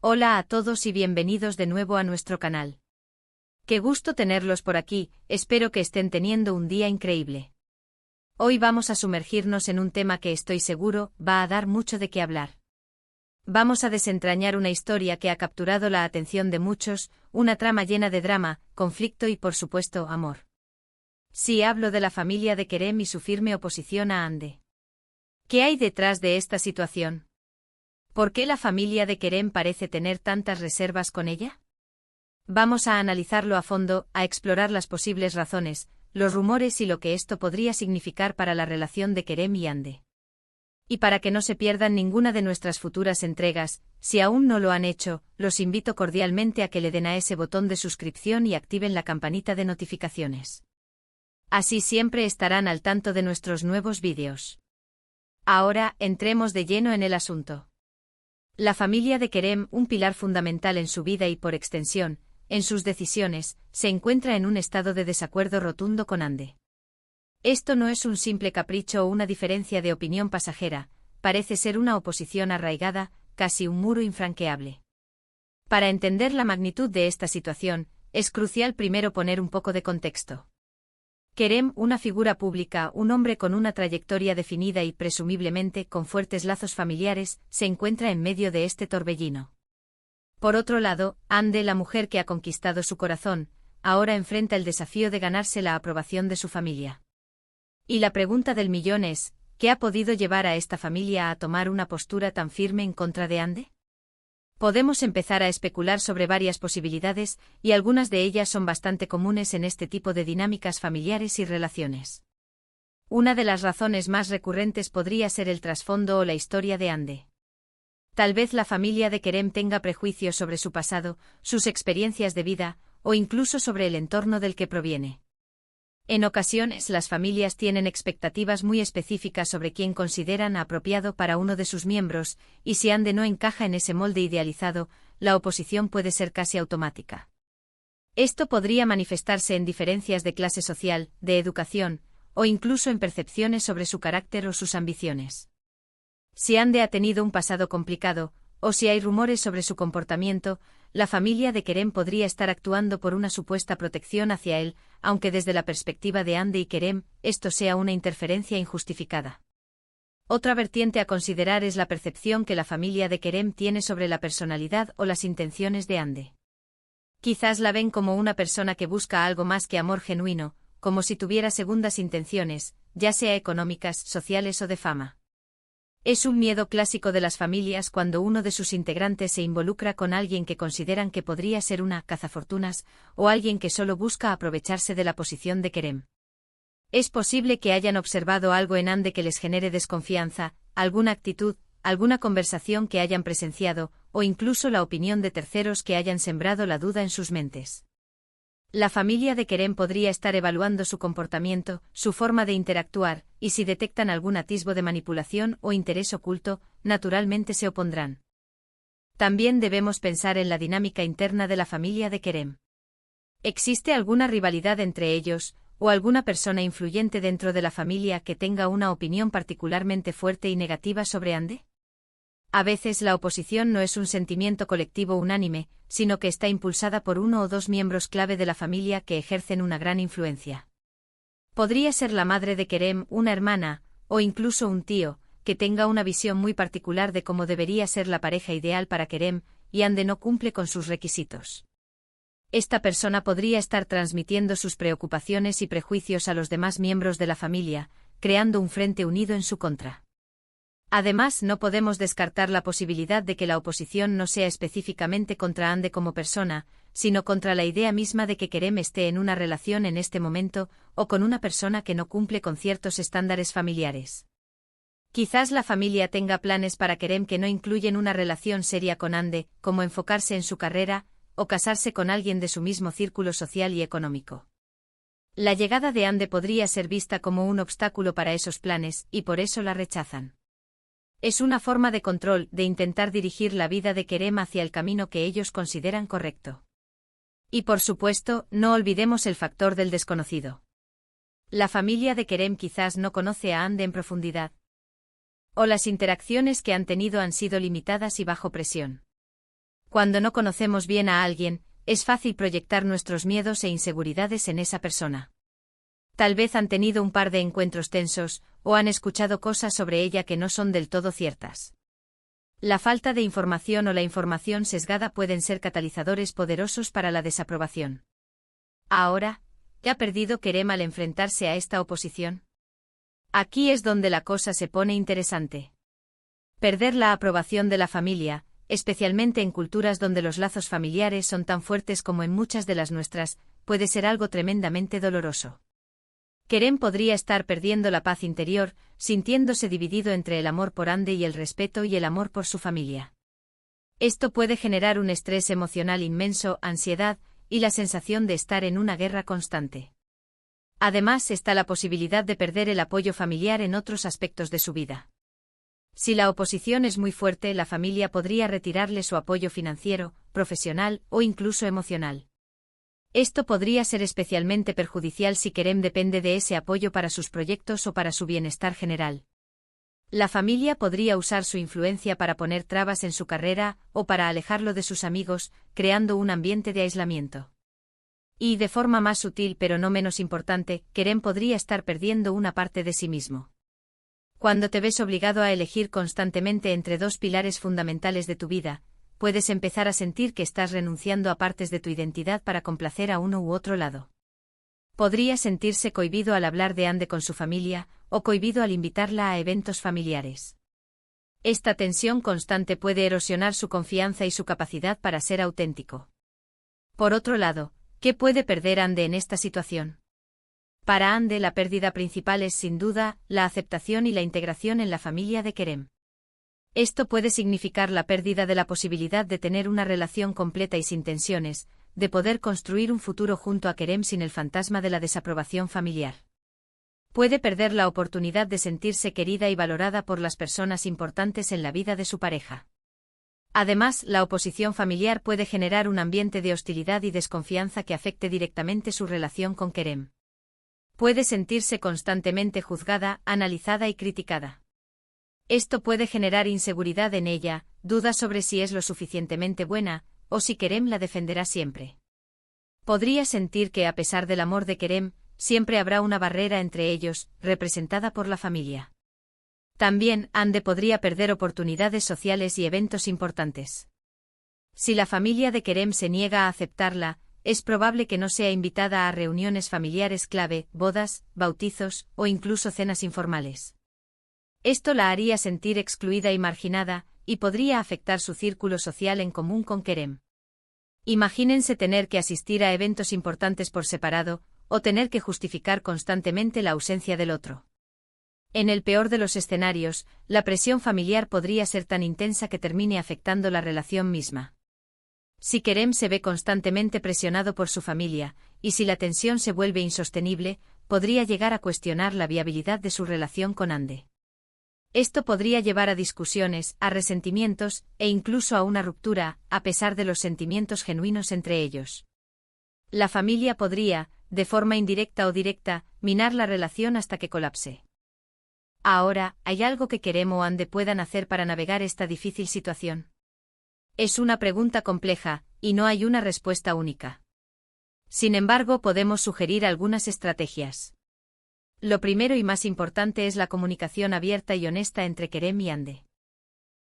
Hola a todos y bienvenidos de nuevo a nuestro canal. Qué gusto tenerlos por aquí, espero que estén teniendo un día increíble. Hoy vamos a sumergirnos en un tema que estoy seguro va a dar mucho de qué hablar. Vamos a desentrañar una historia que ha capturado la atención de muchos, una trama llena de drama, conflicto y por supuesto amor. Sí, hablo de la familia de Kerem y su firme oposición a Hande. ¿Qué hay detrás de esta situación? ¿Por qué la familia de Kerem parece tener tantas reservas con ella? Vamos a analizarlo a fondo, a explorar las posibles razones, los rumores y lo que esto podría significar para la relación de Kerem y Hande. Y para que no se pierdan ninguna de nuestras futuras entregas, si aún no lo han hecho, los invito cordialmente a que le den a ese botón de suscripción y activen la campanita de notificaciones. Así siempre estarán al tanto de nuestros nuevos vídeos. Ahora, entremos de lleno en el asunto. La familia de Kerem, un pilar fundamental en su vida y por extensión, en sus decisiones, se encuentra en un estado de desacuerdo rotundo con Hande. Esto no es un simple capricho o una diferencia de opinión pasajera, parece ser una oposición arraigada, casi un muro infranqueable. Para entender la magnitud de esta situación, es crucial primero poner un poco de contexto. Kerem, una figura pública, un hombre con una trayectoria definida y presumiblemente con fuertes lazos familiares, se encuentra en medio de este torbellino. Por otro lado, Hande, la mujer que ha conquistado su corazón, ahora enfrenta el desafío de ganarse la aprobación de su familia. Y la pregunta del millón es, ¿qué ha podido llevar a esta familia a tomar una postura tan firme en contra de Hande? Podemos empezar a especular sobre varias posibilidades, y algunas de ellas son bastante comunes en este tipo de dinámicas familiares y relaciones. Una de las razones más recurrentes podría ser el trasfondo o la historia de Hande. Tal vez la familia de Kerem tenga prejuicios sobre su pasado, sus experiencias de vida, o incluso sobre el entorno del que proviene. En ocasiones las familias tienen expectativas muy específicas sobre quién consideran apropiado para uno de sus miembros, y si Hande no encaja en ese molde idealizado, la oposición puede ser casi automática. Esto podría manifestarse en diferencias de clase social, de educación, o incluso en percepciones sobre su carácter o sus ambiciones. Si Hande ha tenido un pasado complicado, o si hay rumores sobre su comportamiento, la familia de Kerem podría estar actuando por una supuesta protección hacia él, aunque desde la perspectiva de Hande y Kerem, esto sea una interferencia injustificada. Otra vertiente a considerar es la percepción que la familia de Kerem tiene sobre la personalidad o las intenciones de Hande. Quizás la ven como una persona que busca algo más que amor genuino, como si tuviera segundas intenciones, ya sea económicas, sociales o de fama. Es un miedo clásico de las familias cuando uno de sus integrantes se involucra con alguien que consideran que podría ser una cazafortunas, o alguien que solo busca aprovecharse de la posición de Kerem. Es posible que hayan observado algo en Hande que les genere desconfianza, alguna actitud, alguna conversación que hayan presenciado, o incluso la opinión de terceros que hayan sembrado la duda en sus mentes. La familia de Kerem podría estar evaluando su comportamiento, su forma de interactuar, y si detectan algún atisbo de manipulación o interés oculto, naturalmente se opondrán. También debemos pensar en la dinámica interna de la familia de Kerem. ¿Existe alguna rivalidad entre ellos, o alguna persona influyente dentro de la familia que tenga una opinión particularmente fuerte y negativa sobre Hande? A veces la oposición no es un sentimiento colectivo unánime, sino que está impulsada por uno o dos miembros clave de la familia que ejercen una gran influencia. Podría ser la madre de Kerem, una hermana, o incluso un tío, que tenga una visión muy particular de cómo debería ser la pareja ideal para Kerem, y Hande no cumple con sus requisitos. Esta persona podría estar transmitiendo sus preocupaciones y prejuicios a los demás miembros de la familia, creando un frente unido en su contra. Además, no podemos descartar la posibilidad de que la oposición no sea específicamente contra Hande como persona, sino contra la idea misma de que Kerem esté en una relación en este momento, o con una persona que no cumple con ciertos estándares familiares. Quizás la familia tenga planes para Kerem que no incluyen una relación seria con Hande, como enfocarse en su carrera, o casarse con alguien de su mismo círculo social y económico. La llegada de Hande podría ser vista como un obstáculo para esos planes, y por eso la rechazan. Es una forma de control, de intentar dirigir la vida de Kerem hacia el camino que ellos consideran correcto. Y por supuesto, no olvidemos el factor del desconocido. La familia de Kerem quizás no conoce a Hande en profundidad. O las interacciones que han tenido han sido limitadas y bajo presión. Cuando no conocemos bien a alguien, es fácil proyectar nuestros miedos e inseguridades en esa persona. Tal vez han tenido un par de encuentros tensos, o han escuchado cosas sobre ella que no son del todo ciertas. La falta de información o la información sesgada pueden ser catalizadores poderosos para la desaprobación. Ahora, ¿qué ha perdido Kerem al enfrentarse a esta oposición? Aquí es donde la cosa se pone interesante. Perder la aprobación de la familia, especialmente en culturas donde los lazos familiares son tan fuertes como en muchas de las nuestras, puede ser algo tremendamente doloroso. Kerem podría estar perdiendo la paz interior, sintiéndose dividido entre el amor por Hande y el respeto y el amor por su familia. Esto puede generar un estrés emocional inmenso, ansiedad, y la sensación de estar en una guerra constante. Además está la posibilidad de perder el apoyo familiar en otros aspectos de su vida. Si la oposición es muy fuerte, la familia podría retirarle su apoyo financiero, profesional o incluso emocional. Esto podría ser especialmente perjudicial si Kerem depende de ese apoyo para sus proyectos o para su bienestar general. La familia podría usar su influencia para poner trabas en su carrera o para alejarlo de sus amigos, creando un ambiente de aislamiento. Y de forma más sutil pero no menos importante, Kerem podría estar perdiendo una parte de sí mismo. Cuando te ves obligado a elegir constantemente entre dos pilares fundamentales de tu vida, puedes empezar a sentir que estás renunciando a partes de tu identidad para complacer a uno u otro lado. Podría sentirse cohibido al hablar de Hande con su familia, o cohibido al invitarla a eventos familiares. Esta tensión constante puede erosionar su confianza y su capacidad para ser auténtico. Por otro lado, ¿qué puede perder Hande en esta situación? Para Hande la pérdida principal es sin duda la aceptación y la integración en la familia de Kerem. Esto puede significar la pérdida de la posibilidad de tener una relación completa y sin tensiones, de poder construir un futuro junto a Kerem sin el fantasma de la desaprobación familiar. Puede perder la oportunidad de sentirse querida y valorada por las personas importantes en la vida de su pareja. Además, la oposición familiar puede generar un ambiente de hostilidad y desconfianza que afecte directamente su relación con Kerem. Puede sentirse constantemente juzgada, analizada y criticada. Esto puede generar inseguridad en ella, dudas sobre si es lo suficientemente buena, o si Kerem la defenderá siempre. Podría sentir que a pesar del amor de Kerem, siempre habrá una barrera entre ellos, representada por la familia. También, Hande podría perder oportunidades sociales y eventos importantes. Si la familia de Kerem se niega a aceptarla, es probable que no sea invitada a reuniones familiares clave, bodas, bautizos, o incluso cenas informales. Esto la haría sentir excluida y marginada, y podría afectar su círculo social en común con Kerem. Imagínense tener que asistir a eventos importantes por separado, o tener que justificar constantemente la ausencia del otro. En el peor de los escenarios, la presión familiar podría ser tan intensa que termine afectando la relación misma. Si Kerem se ve constantemente presionado por su familia, y si la tensión se vuelve insostenible, podría llegar a cuestionar la viabilidad de su relación con Hande. Esto podría llevar a discusiones, a resentimientos, e incluso a una ruptura, a pesar de los sentimientos genuinos entre ellos. La familia podría, de forma indirecta o directa, minar la relación hasta que colapse. Ahora, ¿hay algo que Kerem o Hande puedan hacer para navegar esta difícil situación? Es una pregunta compleja, y no hay una respuesta única. Sin embargo, podemos sugerir algunas estrategias. Lo primero y más importante es la comunicación abierta y honesta entre Kerem y Hande.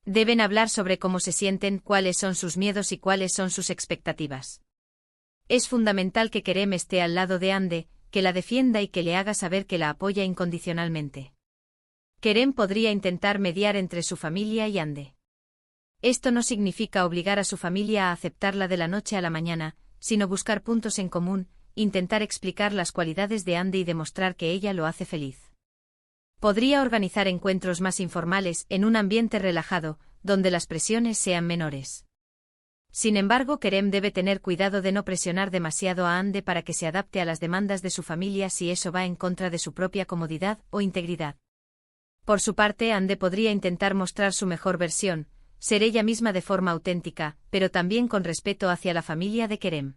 Deben hablar sobre cómo se sienten, cuáles son sus miedos y cuáles son sus expectativas. Es fundamental que Kerem esté al lado de Hande, que la defienda y que le haga saber que la apoya incondicionalmente. Kerem podría intentar mediar entre su familia y Hande. Esto no significa obligar a su familia a aceptarla de la noche a la mañana, sino buscar puntos en común, intentar explicar las cualidades de Hande y demostrar que ella lo hace feliz. Podría organizar encuentros más informales en un ambiente relajado, donde las presiones sean menores. Sin embargo, Kerem debe tener cuidado de no presionar demasiado a Hande para que se adapte a las demandas de su familia si eso va en contra de su propia comodidad o integridad. Por su parte, Hande podría intentar mostrar su mejor versión, ser ella misma de forma auténtica, pero también con respeto hacia la familia de Kerem.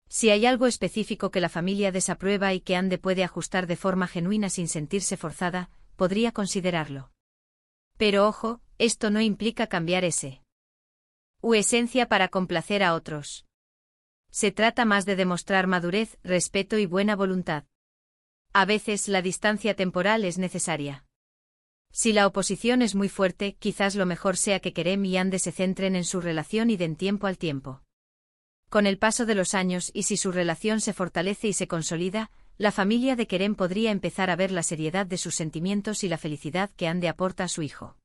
Si hay algo específico que la familia desaprueba y que Hande puede ajustar de forma genuina sin sentirse forzada, podría considerarlo. Pero ojo, esto no implica cambiar ese U esencia para complacer a otros. Se trata más de demostrar madurez, respeto y buena voluntad. A veces la distancia temporal es necesaria. Si la oposición es muy fuerte, quizás lo mejor sea que Kerem y Hande se centren en su relación y den tiempo al tiempo. Con el paso de los años y si su relación se fortalece y se consolida, la familia de Kerem podría empezar a ver la seriedad de sus sentimientos y la felicidad que Hande aporta a su hijo.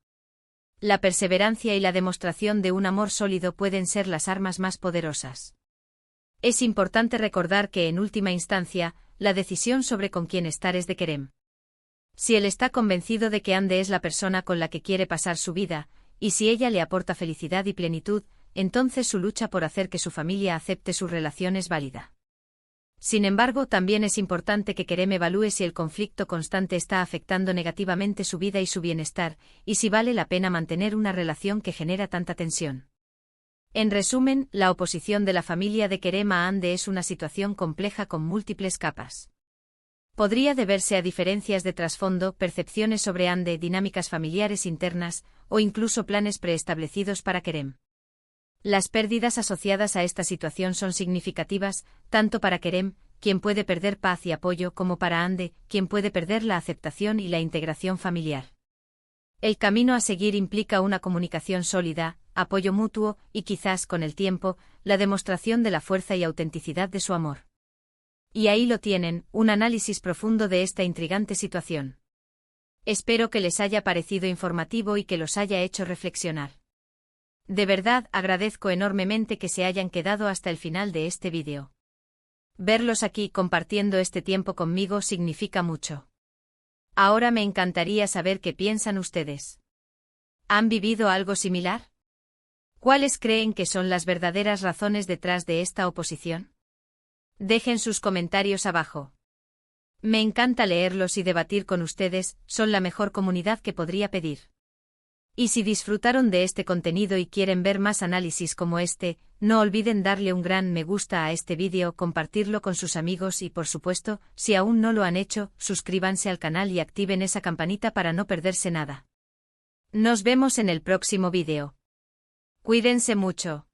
La perseverancia y la demostración de un amor sólido pueden ser las armas más poderosas. Es importante recordar que, en última instancia, la decisión sobre con quién estar es de Kerem. Si él está convencido de que Hande es la persona con la que quiere pasar su vida, y si ella le aporta felicidad y plenitud, entonces su lucha por hacer que su familia acepte su relación es válida. Sin embargo, también es importante que Kerem evalúe si el conflicto constante está afectando negativamente su vida y su bienestar, y si vale la pena mantener una relación que genera tanta tensión. En resumen, la oposición de la familia de Kerem a Hande es una situación compleja con múltiples capas. Podría deberse a diferencias de trasfondo, percepciones sobre Hande, dinámicas familiares internas, o incluso planes preestablecidos para Kerem. Las pérdidas asociadas a esta situación son significativas, tanto para Kerem, quien puede perder paz y apoyo, como para Hande, quien puede perder la aceptación y la integración familiar. El camino a seguir implica una comunicación sólida, apoyo mutuo y quizás, con el tiempo, la demostración de la fuerza y autenticidad de su amor. Y ahí lo tienen, un análisis profundo de esta intrigante situación. Espero que les haya parecido informativo y que los haya hecho reflexionar. De verdad, agradezco enormemente que se hayan quedado hasta el final de este vídeo. Verlos aquí compartiendo este tiempo conmigo significa mucho. Ahora me encantaría saber qué piensan ustedes. ¿Han vivido algo similar? ¿Cuáles creen que son las verdaderas razones detrás de esta oposición? Dejen sus comentarios abajo. Me encanta leerlos y debatir con ustedes, son la mejor comunidad que podría pedir. Y si disfrutaron de este contenido y quieren ver más análisis como este, no olviden darle un gran me gusta a este vídeo, compartirlo con sus amigos y, por supuesto, si aún no lo han hecho, suscríbanse al canal y activen esa campanita para no perderse nada. Nos vemos en el próximo vídeo. Cuídense mucho.